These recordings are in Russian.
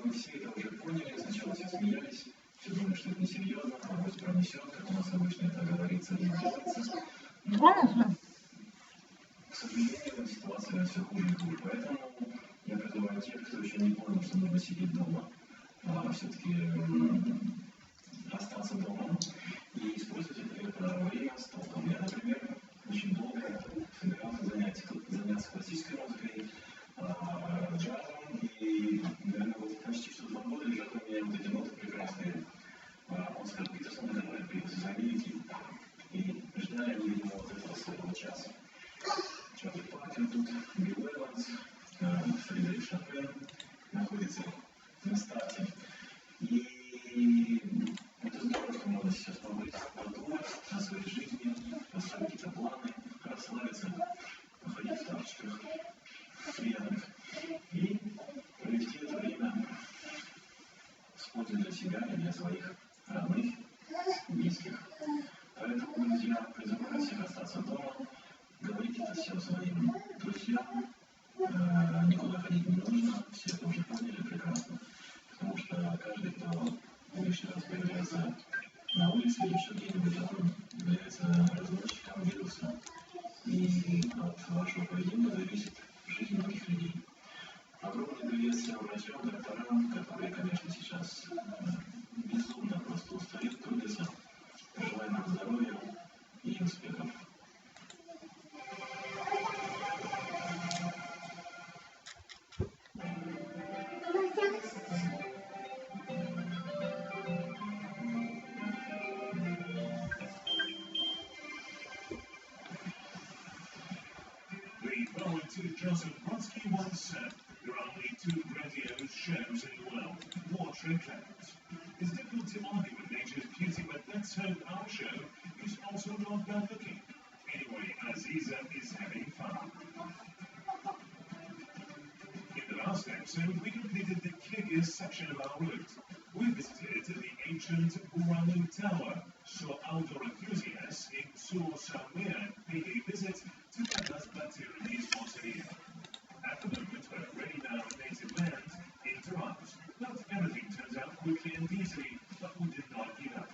мы все это уже поняли, сначала все смеялись, все думали, что это несерьезно, авось пронесет, как у нас обычно это говорится и делается. Но, к сожалению, ситуация все хуже и хуже, поэтому я призываю тех, кто еще не понял, что нужно сидеть дома, все-таки остаться дома и использовать это время с толком. Я, например, очень долго собирался заняться классической музыкой, джазом, и, наверное, вот почти что 2 года лежат у меня вот эти ноты прекрасные. Оскар Питерсон, который появился из Америки, и ждали они, видимо, вот этого своего часа. Чарли Паркер тут, Билл Эванс, Фредерик Шопен находится на старте. И это здорово, что можно сейчас побыть, подумать о своей жизни, построить какие-то планы, расслабиться, походить в тапочках приятных и провести это время с пользой для себя и для своих родных, близких. Поэтому, друзья, призываю всех остаться дома, говорить это все своим друзьям, никуда ходить не нужно, все это уже поняли прекрасно, потому что каждый, кто лишний раз появляется на улице или еще где-нибудь, он является разносчиком вируса, и от вашего поведения зависит жизнь многих людей. Огромный привет всем врачам, докторам, которые, конечно, сейчас безумно просто устают, трудятся. Желаю нам здоровья и успехов. The poet Joseph Brodsky once said, there are only 2 grandiose shows in the world, water and clouds. It's difficult to argue with nature's beauty, but let's hope our show is also not bad looking. Anyway, Aziza is having fun. In the last episode, we completed the Kyrgyz section of our route. We visited the ancient Buranu Tower, saw outdoor enthusiasts in Sur Salmir paid a visit to Tatas Batyru's mausoleum. At the moment, we're already now in native land in Taraz. Not everything turns out quickly and easily, but we did not give up.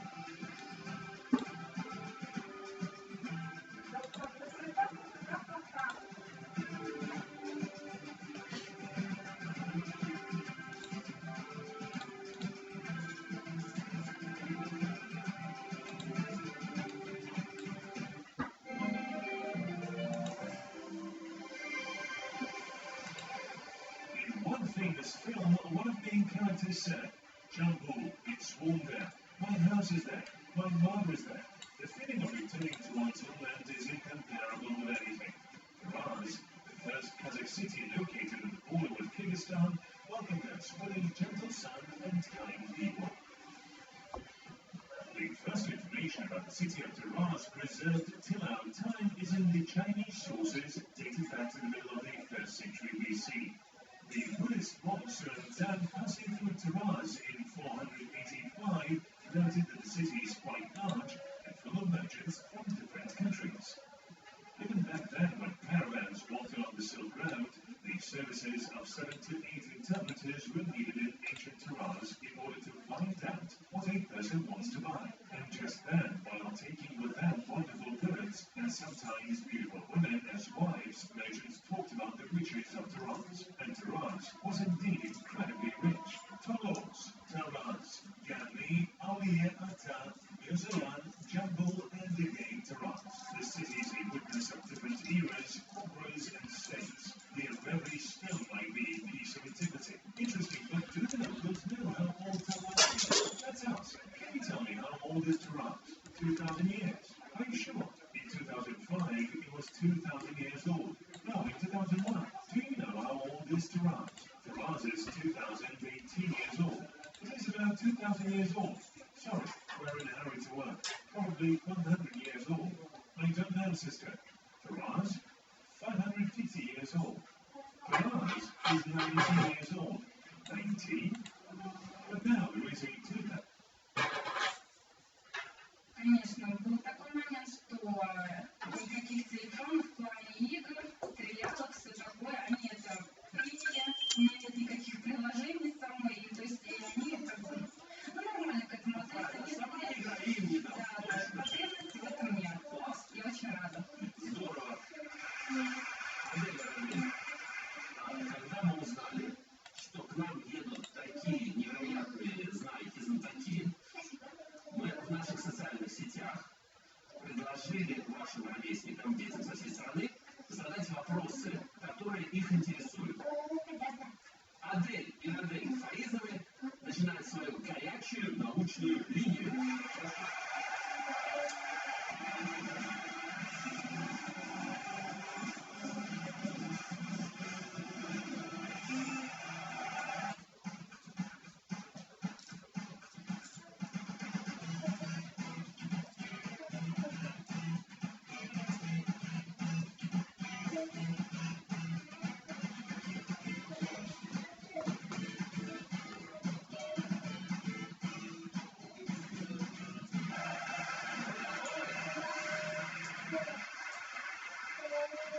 Famous film, one of the main characters said, Jambul, it's warm there. My house is there. My mother is there. The feeling of returning to one's homeland is incomparable with anything. Taraz, the first Kazakh city located at the border with Kyrgyzstan, welcomed us with a gentle sun and kind people. The first information about the city of Taraz preserved till our time is in the Chinese sources dated back to the middle of the 1st century BC. The Buddhist monk Sun Tzu, passing through Taraz in 485, noted that the city is quite large and full of merchants from different countries. Even back then, when caravans walked along the Silk Road, the services of 7 to 8 interpreters were needed in ancient Taraz in order to find out what a person wants to buy. And just then, while taking with them wonderful goods and sometimes beautiful women as wives, merchants talked about the riches of Taraz. And Taraz was indeed incredibly rich. Tolos, Taraz, Gami, Aliye Ata, Yozalan, Jambul, and again Taraz. The city is a witness of different eras, operas, and states. Their very still might be a piece of antiquity. Interesting, but do the locals know how old Taraz is? Let's ask. Can you tell me how old is Taraz? 2,000 years. Are you sure? In 2005, it was 2,000 years old. No, in 2001. Do you know how old is Taraz? Taraz is 2,018 years old. It is about 2,000 years old. Sorry, we're in a hurry to work. Probably 100 years old. I don't know, sister. Taraz? 550 years old. Taraz is 90 years old. 90? But now there is a 2,000. Конечно, был такой момент, что никаких телефонов в плане игр, стрелялок, все такое, они это приняли, у меня нет никаких приложений самой, то разрешили вашим ровесникам, детям со всей страны, задать вопросы, которые их интересуют. Адель и Радель Фаизовы начинают свою горячую научную линию.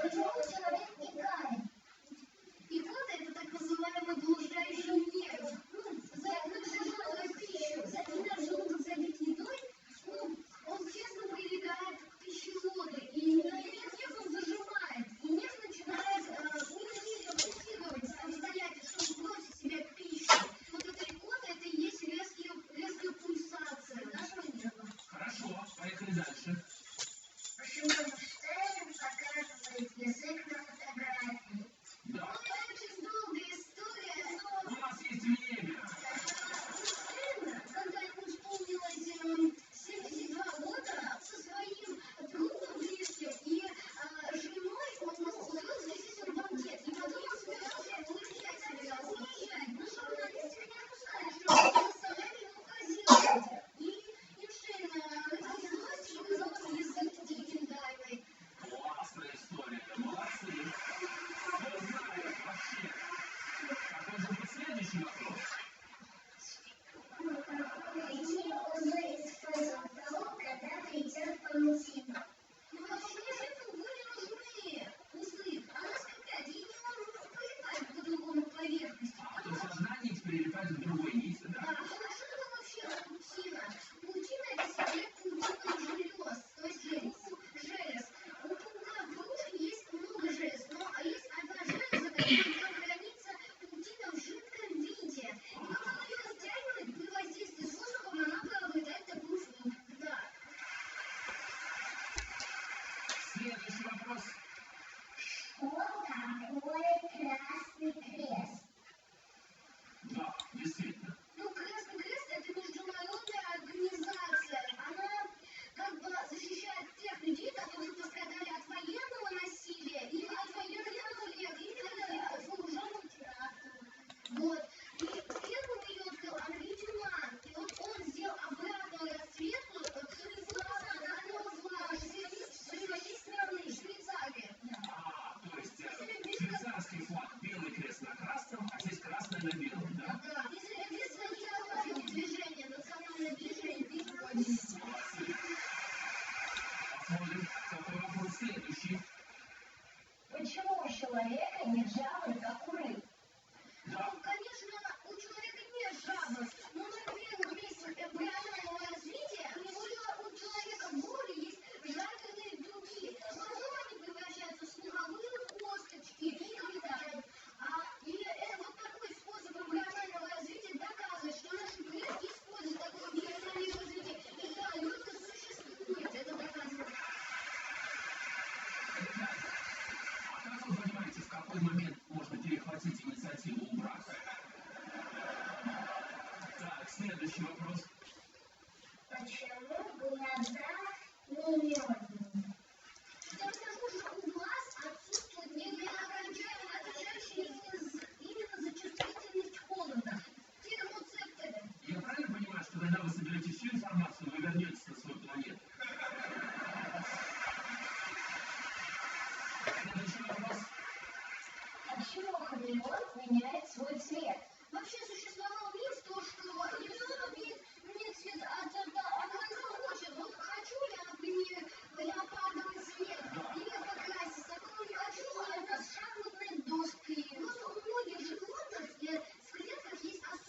Почему человек икает? Икота — это так называемый блуждающий нерв. Задерживая пищу и на желудок забить едой, он честно прилегает к пищеводу, и нерв он зажимает, и нерв начинает усиливать самостоятельно, чтобы бросить в себя пищу. Вот эта икота — это и есть резкая пульсация нашего нерва. Хорошо, поехали дальше. Почему Эйнштейн показывает язык на фотографии? Да. Это очень долгая история, У но нас есть время. Эйнштейн, когда ему исполнилось 72 года, со своим другом близким и женой, он устроил здесь банкет. И потом он собирался уезжать. Но журналисты не отпускали, что он заставляли его позировать. И Эйнштейн родилась, что казалось, язык легендарный. Классная история. Молодцы. Кто знает вообще? Какой же будет следующий вопрос? Уже использовал того, когда придет паутину. Ну вообще этому были нужны усы. Она скакать, ей не может прилипать к другому поверхности. То есть одна нить прилипает к другой нити, да? А что такое вообще паутина? Паутина — это секрет паутинных желез, то есть желез. У паука в брюшке есть много желез, но есть одна железа, которая хранится паутина в жидком виде. И вот он ее растягивает при воздействии с воздухом, она приобретает такую форму. Да. Следующий вопрос. Что такое Красный Крест? Да, действительно. Ну, Красный Крест — это международная организация. Она как бы защищает тех людей, которые пострадали от военного насилия или от военных конфликтов, или от вооруженного теракта. Вот. И первым ее открыл Анри Дюман. И вот он сделал обратную расцветку национального флага своей страны, Швейцарии. То есть швейцарский флаг, белый крест на красном, а здесь красный на белом, да? Да. Без национального движения, национальное движение переводится. Молодцы. Посмотрим, какой вопрос следующий. Почему у человека нет жабры, как у рыб? Да. Ну, конечно, у человека нет жабр, но на первом месте эмбрионального развития у человека в горле есть жаберные дуги. Потом они превращаются в слуховые косточки и летают. И вот такой способ эмбрионального развития доказывает, что наши предки используют такое эмбриональное развитие. И да, людка существует, это доказывает. А как вы понимаете, в какой момент можно перехватить инициативу у брата? Так, следующий вопрос. Почему глаза не мед?